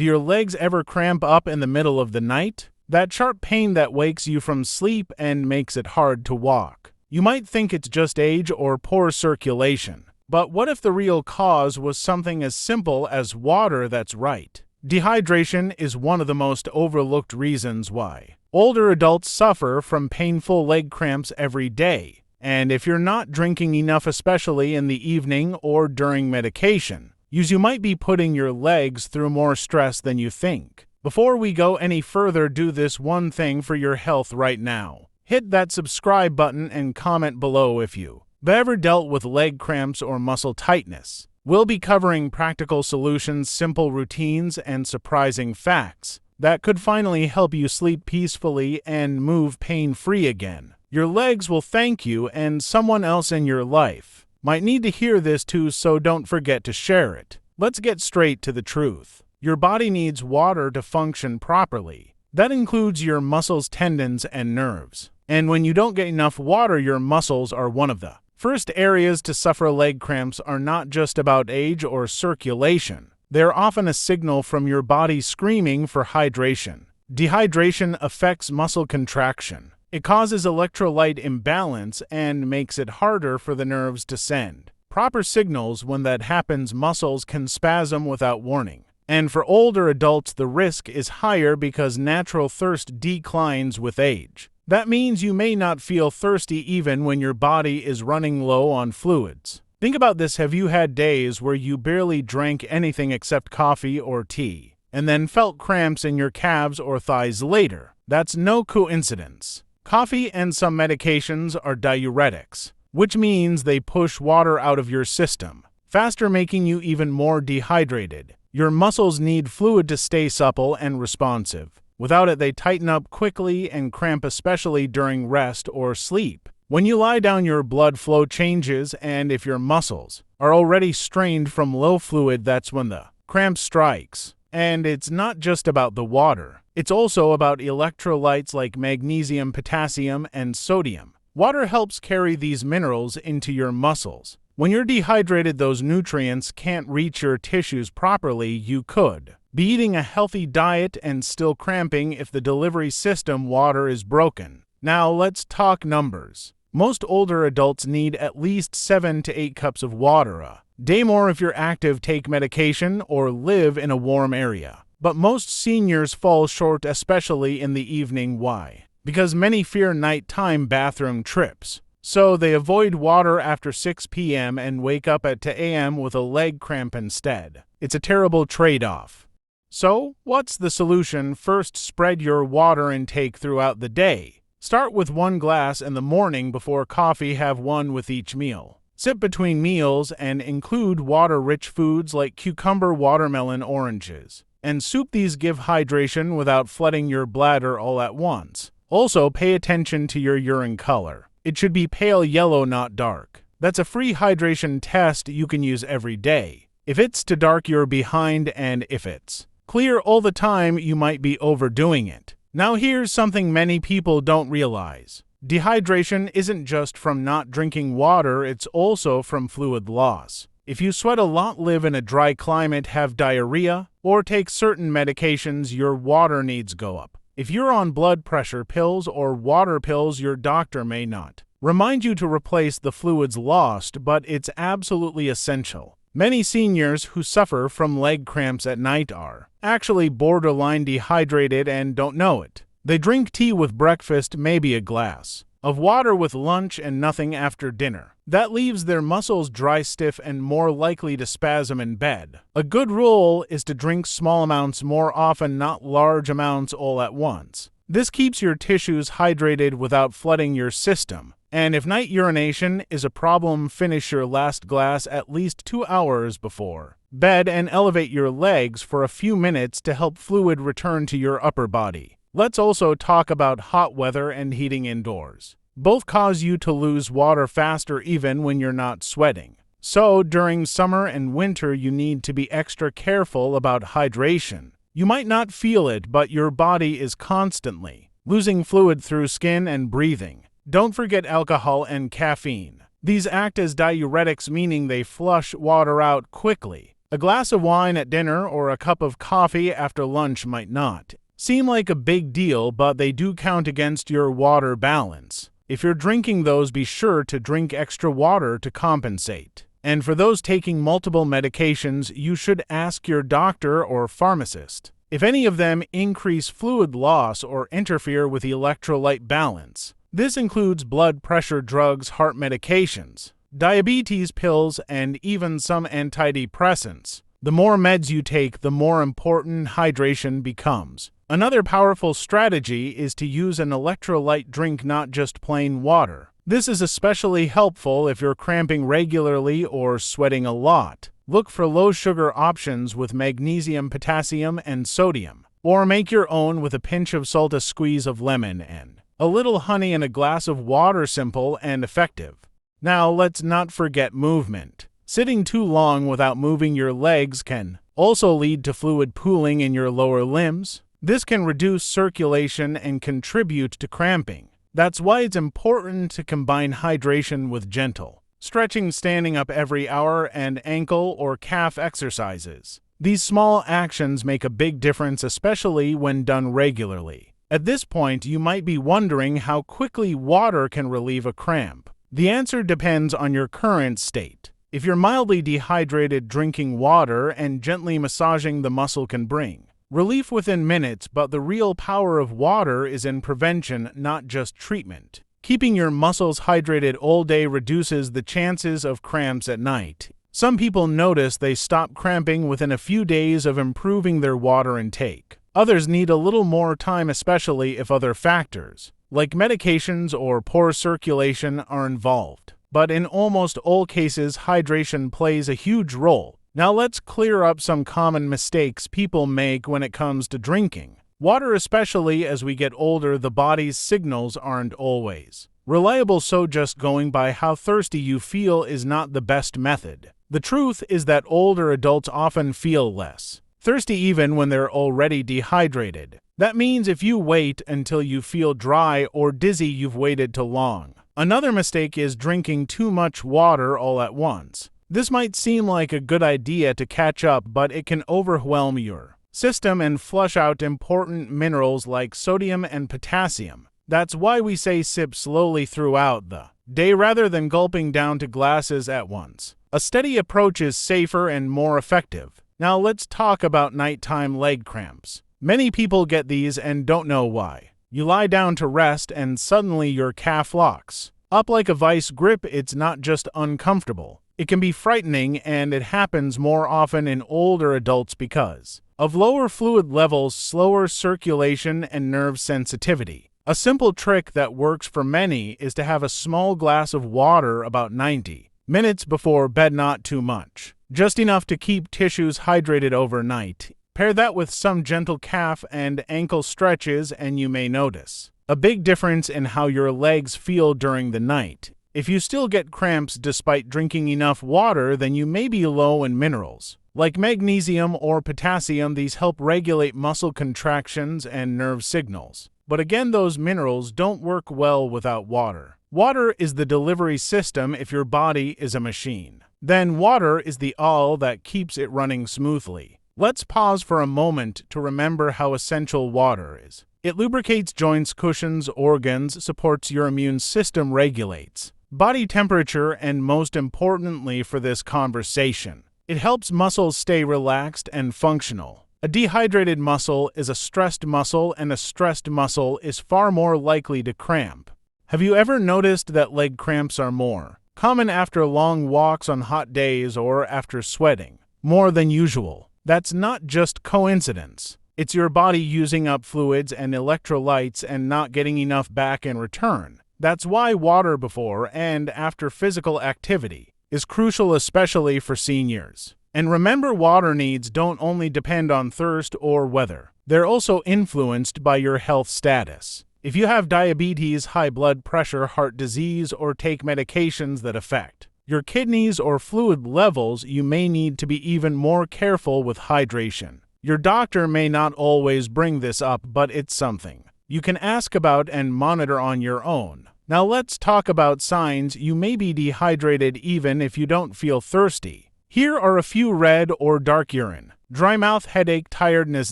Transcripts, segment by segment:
Do your legs ever cramp up in the middle of the night? That sharp pain that wakes you from sleep and makes it hard to walk. You might think it's just age or poor circulation. But what if the real cause was something as simple as water that's right? Dehydration is one of the most overlooked reasons why older adults suffer from painful leg cramps every day. And if you're not drinking enough, especially in the evening or during medication, you might be putting your legs through more stress than you think. Before we go any further, do this one thing for your health right now. Hit that subscribe button and comment below if you've ever dealt with leg cramps or muscle tightness. We'll be covering practical solutions, simple routines, and surprising facts that could finally help you sleep peacefully and move pain-free again. Your legs will thank you, and someone else in your life might need to hear this too, so don't forget to share it. Let's get straight to the truth. Your body needs water to function properly. That includes your muscles, tendons, and nerves. And when you don't get enough water, your muscles are one of the first areas to suffer. Leg cramps are not just about age or circulation. They're often a signal from your body screaming for hydration. Dehydration affects muscle contraction. It causes electrolyte imbalance and makes it harder for the nerves to send proper signals. When that happens, muscles can spasm without warning. And for older adults, the risk is higher because natural thirst declines with age. That means you may not feel thirsty even when your body is running low on fluids. Think about this. Have you had days where you barely drank anything except coffee or tea, and then felt cramps in your calves or thighs later? That's no coincidence. Coffee and some medications are diuretics, which means they push water out of your system faster, making you even more dehydrated. Your muscles need fluid to stay supple and responsive. Without it, they tighten up quickly and cramp, especially during rest or sleep. When you lie down, your blood flow changes, and if your muscles are already strained from low fluid, that's when the cramp strikes. And it's not just about the water. It's also about electrolytes like magnesium, potassium, and sodium. Water helps carry these minerals into your muscles. When you're dehydrated, those nutrients can't reach your tissues properly. You could be eating a healthy diet and still cramping if the delivery system water is broken. Now let's talk numbers. Most older adults need at least 7 to 8 cups of water a day, more if you're active, take medication, or live in a warm area. But most seniors fall short, especially in the evening. Why? Because many fear nighttime bathroom trips. So they avoid water after 6 p.m. and wake up at 2 a.m. with a leg cramp instead. It's a terrible trade-off. So, what's the solution? First, spread your water intake throughout the day. Start with 1 glass in the morning before coffee. Have 1 with each meal. Sip between meals and include water-rich foods like cucumber, watermelon, oranges, and soup. These give hydration without flooding your bladder all at once. Also, pay attention to your urine color. It should be pale yellow, not dark. That's a free hydration test you can use every day. If it's too dark, you're behind, and if it's clear all the time, you might be overdoing it. Now here's something many people don't realize. Dehydration isn't just from not drinking water, it's also from fluid loss. If you sweat a lot, live in a dry climate, have diarrhea, or take certain medications, your water needs go up. If you're on blood pressure pills or water pills, your doctor may not remind you to replace the fluids lost, but it's absolutely essential. Many seniors who suffer from leg cramps at night are actually borderline dehydrated and don't know it. They drink tea with breakfast, maybe a glass of water with lunch, and nothing after dinner. That leaves their muscles dry, stiff, and more likely to spasm in bed. A good rule is to drink small amounts more often, not large amounts all at once. This keeps your tissues hydrated without flooding your system. And if night urination is a problem, finish your last glass at least 2 hours before bed and elevate your legs for a few minutes to help fluid return to your upper body. Let's also talk about hot weather and heating indoors. Both cause you to lose water faster even when you're not sweating. So during summer and winter, you need to be extra careful about hydration. You might not feel it, but your body is constantly losing fluid through skin and breathing. Don't forget alcohol and caffeine. These act as diuretics, meaning they flush water out quickly. A glass of wine at dinner or a cup of coffee after lunch might not seem like a big deal, but they do count against your water balance. If you're drinking those, be sure to drink extra water to compensate. And for those taking multiple medications, you should ask your doctor or pharmacist if any of them increase fluid loss or interfere with the electrolyte balance. This includes blood pressure drugs, heart medications, diabetes pills, and even some antidepressants. The more meds you take, the more important hydration becomes. Another powerful strategy is to use an electrolyte drink, not just plain water. This is especially helpful if you're cramping regularly or sweating a lot. Look for low-sugar options with magnesium, potassium, and sodium. Or make your own with a pinch of salt, a squeeze of lemon, and a little honey in a glass of water. Simple and effective. Now let's not forget movement. Sitting too long without moving your legs can also lead to fluid pooling in your lower limbs. This can reduce circulation and contribute to cramping. That's why it's important to combine hydration with gentle stretching, standing up every hour, and ankle or calf exercises. These small actions make a big difference, especially when done regularly. At this point, you might be wondering how quickly water can relieve a cramp. The answer depends on your current state. If you're mildly dehydrated, drinking water and gently massaging the muscle can bring relief within minutes, but the real power of water is in prevention, not just treatment. Keeping your muscles hydrated all day reduces the chances of cramps at night. Some people notice they stop cramping within a few days of improving their water intake. Others need a little more time, especially if other factors, like medications or poor circulation, are involved. But in almost all cases, hydration plays a huge role. Now let's clear up some common mistakes people make when it comes to drinking water. Especially as we get older, the body's signals aren't always reliable, so just going by how thirsty you feel is not the best method. The truth is that older adults often feel less thirsty even when they're already dehydrated. That means if you wait until you feel dry or dizzy, you've waited too long. Another mistake is drinking too much water all at once. This might seem like a good idea to catch up, but it can overwhelm your system and flush out important minerals like sodium and potassium. That's why we say sip slowly throughout the day rather than gulping down to glasses at once. A steady approach is safer and more effective. Now let's talk about nighttime leg cramps. Many people get these and don't know why. You lie down to rest and suddenly your calf locks up like a vice grip. It's not just uncomfortable. It can be frightening, and it happens more often in older adults because of lower fluid levels, slower circulation, and nerve sensitivity. A simple trick that works for many is to have a small glass of water about 90 minutes before bed, not too much, just enough to keep tissues hydrated overnight. Pair that with some gentle calf and ankle stretches, and you may notice a big difference in how your legs feel during the night. If you still get cramps despite drinking enough water, then you may be low in minerals like magnesium or potassium. These help regulate muscle contractions and nerve signals. But again, those minerals don't work well without water. Water is the delivery system. If your body is a machine, then water is the oil that keeps it running smoothly. Let's pause for a moment to remember how essential water is. It lubricates joints, cushions organs, supports your immune system, regulates body temperature, and most importantly for this conversation, it helps muscles stay relaxed and functional. A dehydrated muscle is a stressed muscle, and a stressed muscle is far more likely to cramp. Have you ever noticed that leg cramps are more common after long walks on hot days or after sweating more than usual? That's not just coincidence. It's your body using up fluids and electrolytes and not getting enough back in return. That's why water before and after physical activity is crucial, especially for seniors. And remember, water needs don't only depend on thirst or weather. They're also influenced by your health status. If you have diabetes, high blood pressure, heart disease, or take medications that affect your kidneys or fluid levels, you may need to be even more careful with hydration. Your doctor may not always bring this up, but it's something you can ask about and monitor on your own. Now let's talk about signs you may be dehydrated even if you don't feel thirsty. Here are a few: red or dark urine, dry mouth, headache, tiredness,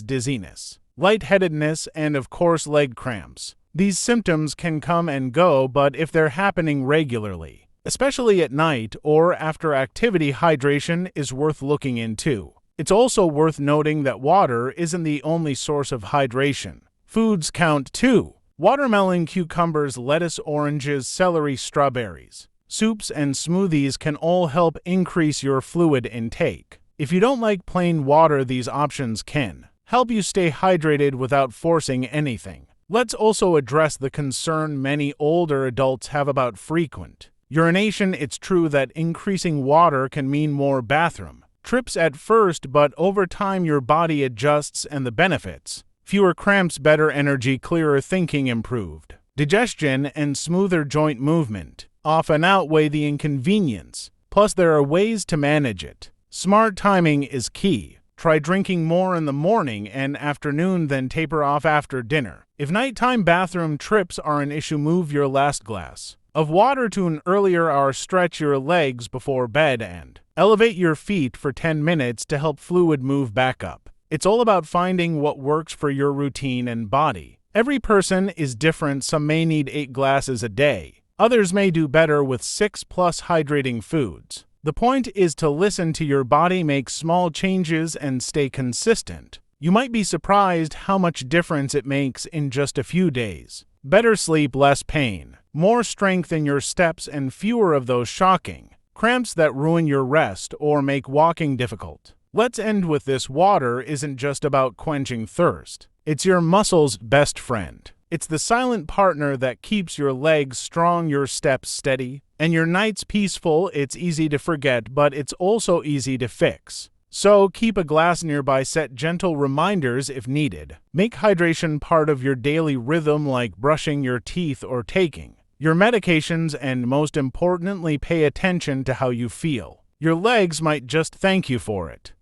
dizziness, lightheadedness, and of course leg cramps. These symptoms can come and go, but if they're happening regularly, especially at night or after activity, hydration is worth looking into. It's also worth noting that water isn't the only source of hydration. Foods count too. Watermelon, cucumbers, lettuce, oranges, celery, strawberries. Soups and smoothies can all help increase your fluid intake. If you don't like plain water, these options can help you stay hydrated without forcing anything. Let's also address the concern many older adults have about frequent urination. It's true that increasing water can mean more bathroom trips at first, but over time your body adjusts, and the benefits: fewer cramps, better energy, clearer thinking, improved digestion, and smoother joint movement often outweigh the inconvenience. Plus, there are ways to manage it. Smart timing is key. Try drinking more in the morning and afternoon, then taper off after dinner. If nighttime bathroom trips are an issue, move your last glass of water to an earlier hour. Stretch your legs before bed and elevate your feet for 10 minutes to help fluid move back up. It's all about finding what works for your routine and body. Every person is different. Some may need 8 glasses a day. Others may do better with 6+ hydrating foods. The point is to listen to your body, make small changes, and stay consistent. You might be surprised how much difference it makes in just a few days. Better sleep, less pain, more strength in your steps, and fewer of those shocking cramps that ruin your rest or make walking difficult. Let's end with this: water isn't just about quenching thirst. It's your muscles' best friend. It's the silent partner that keeps your legs strong, your steps steady, and your nights peaceful. It's easy to forget, but it's also easy to fix. So keep a glass nearby, set gentle reminders if needed. Make hydration part of your daily rhythm, like brushing your teeth or taking your medications, and most importantly, pay attention to how you feel. Your legs might just thank you for it.